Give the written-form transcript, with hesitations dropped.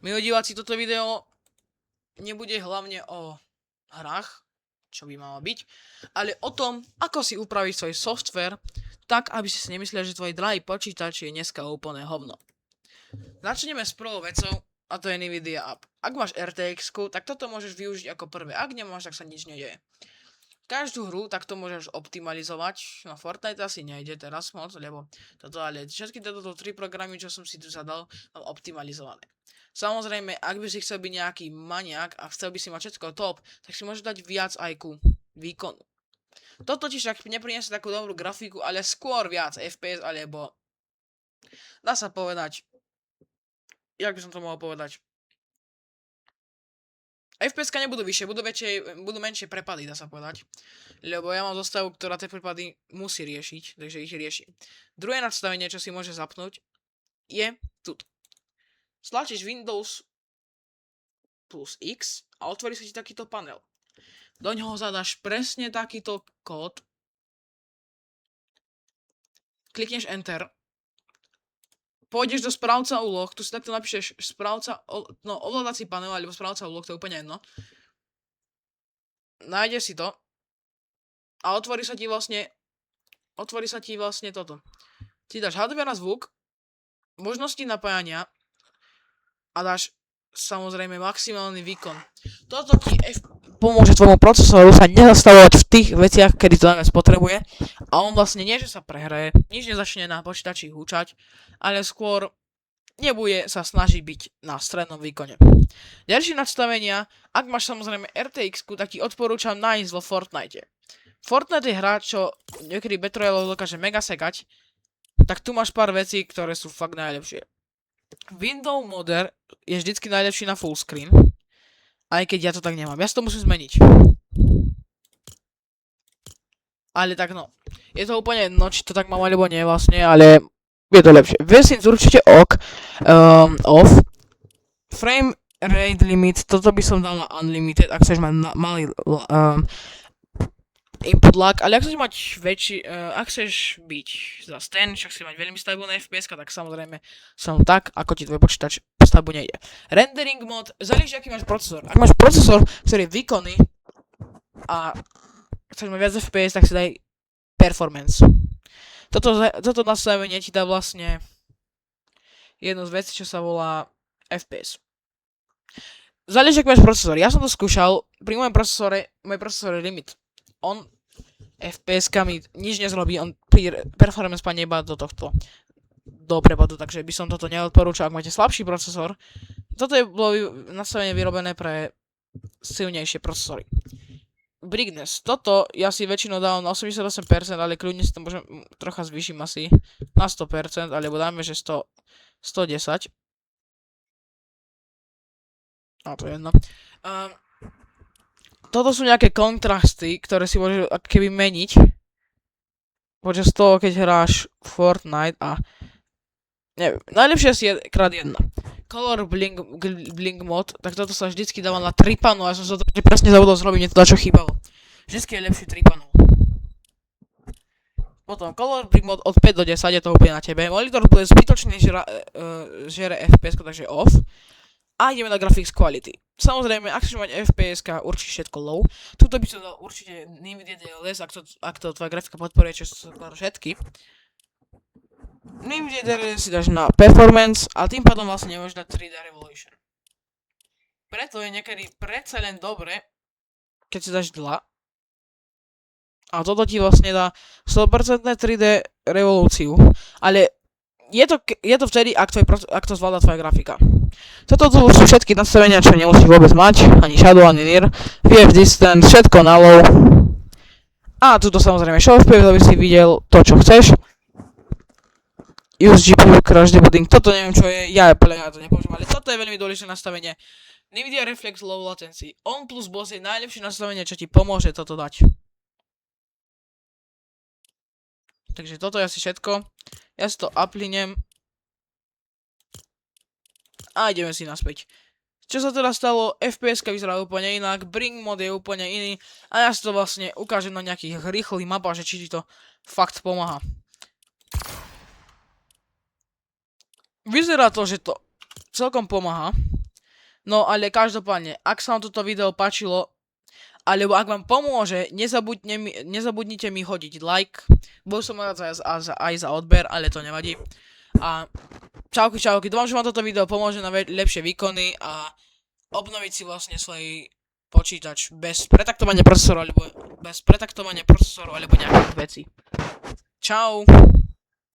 Milí diváci, toto video nebude hlavne o hrách, čo by malo byť, ale o tom, ako si upraviť svoj software, tak aby si nemysleli, že tvoj drahý počítač je dneska úplne hovno. Začneme s prvou vecou, a to je Nvidia App. Ak máš RTX, tak toto môžeš využiť ako prvé. Ak nemáš, tak sa nič nedeje. Každú hru takto môžeš optimalizovať. No Fortnite asi nejde teraz moc, lebo toto, ale všetky tieto 3 programy, čo som si tu zadal, mám optimalizované. Samozrejme, ak by si chcel byť nejaký maniak a chcel by si mať všetko top, tak si môžeš dať viac IQ výkonu. Toto totiž tak nepriniesie takú dobrú grafiku, ale skôr viac FPS, alebo dá sa povedať, jak by som to mohol povedať, FPS-ka nebudú vyššie, budú menšie prepady, dá sa povedať. Lebo ja mám zostavu, ktorá tie prepady musí riešiť, takže ich rieši. Druhé nastavenie, čo si môže zapnúť, je tu. Stlačíš Windows plus X a otvorí sa ti takýto panel. Do ňoho zadáš presne takýto kód. Klikneš Enter. Pôjdeš do správca úloh, tu si takto napíšeš ovládací panel alebo správca úloh, to je úplne jedno. Nájdeš si to a otvorí sa ti vlastne toto. Ty dáš hardware a zvuk, možnosti napájania a dáš samozrejme maximálny výkon. Toto ti pomôže tvojmu procesoru sa nezastavovať v tých veciach, kedy to najviac potrebuje a on vlastne nie, že sa prehraje, nič nezačne na počítači húčať, ale skôr nebude sa snažiť byť na strednom výkone. Ďalšie nastavenia, ak máš samozrejme RTX, tak ti odporúčam nájsť vo Fortnite. Fortnite je hra, čo niekedy Battle Royale dokáže mega sekať, tak tu máš pár vecí, ktoré sú fakt najlepšie. Window Modder je vždycky najlepší na full screen, aj keď ja to tak nemám. Ja si to musím zmeniť. Ale tak no, je to úplne jedno, či to tak mám alebo nie vlastne, ale je to lepšie. VSync určite off. Frame rate limit, toto by som dal na unlimited, ak chceš mať malý input lag, ale ak chceš mať väčší, ak chceš byť za ten, však chceš mať veľmi stabilné FPS, tak samozrejme som tak, ako ti tvoj počítač stavbu nejde. Rendering mod, záleží aký máš procesor. Ak máš procesor, ktorý je výkonný a chceš mať viac FPS, tak si daj performance. Toto nastavenie ti dá vlastne jednu z vecí, čo sa volá FPS. Záleží aký máš procesor. Ja som to skúšal, pri môj procesor je limit. On FPS-kami nič nezrobí, on pri performance páne iba do tohto, do prepadu, takže by som toto neodporúčal, ak máte slabší procesor. Toto bolo nastavenie vyrobené pre silnejšie procesory. Brightness, toto ja si väčšinou dávam na 88%, ale kľudne si to môžem trocha zvýšim asi na 100%, alebo dáme, že 110. A to je jedno. Toto sú nejaké kontrasty, ktoré si môžeš keby meniť počas toho, keď hráš Fortnite a neviem, najlepšie asi je x1. Color blink mod, tak toto sa vždycky dáva na 3 panov, ja som sa to presne zabudol zrobiť, mne to čo chýbalo. Vždycky je lepšie 3 panov. Potom color blink mod od 5 do 10, je to úplne na tebe. Monitor bude zbytočne žere FPS, takže off. A ideme na graphics quality. Samozrejme, ak chceš mať FPS-ka, určite všetko low. Tuto by som dal určite Nvidia DLS, ak to tvoja grafika podporuje, čo sú všetky. Nvidia DLS si dáš na performance a tým pádom vlastne nemôžeš dať 3D Revolution. Preto je niekedy predsa len dobre, keď si dáš 2. A toto ti vlastne dá 100% 3D revolúciu. Ale je to vtedy, ak to zvláda tvoja grafika. Toto sú všetky nastavenia, čo nemusíš vôbec mať, ani shadow, ani near, VF distance, všetko na low. A tuto samozrejme show FPS, aby si videl to, čo chceš. Use GPU crash debugging, toto neviem čo je, ja to nepoužívam, ale toto je veľmi dôležité nastavenie. Nvidia Reflex Low Latency, on plus boss je najlepšie nastavenie, čo ti pomôže toto dať. Takže toto je asi všetko. Ja si to uplyniem. A ideme si naspäť. Čo sa teda stalo? FPS-ka vyzerá úplne inak, Bring mod je úplne iný. A ja si to vlastne ukážem na nejakých rýchlych mapách, že či ti to fakt pomáha. Vyzerá to, že to celkom pomáha. No ale každopádne, ak sa vám toto video páčilo, alebo ak vám pomôže, nezabudnite mi hodiť like. Bol som rád aj za odber, ale to nevadí. A čauky, dúfam, že vám toto video pomôže na lepšie výkony a obnoviť si vlastne svoj počítač bez pretaktovania procesoru alebo nejakých vecí. Čau.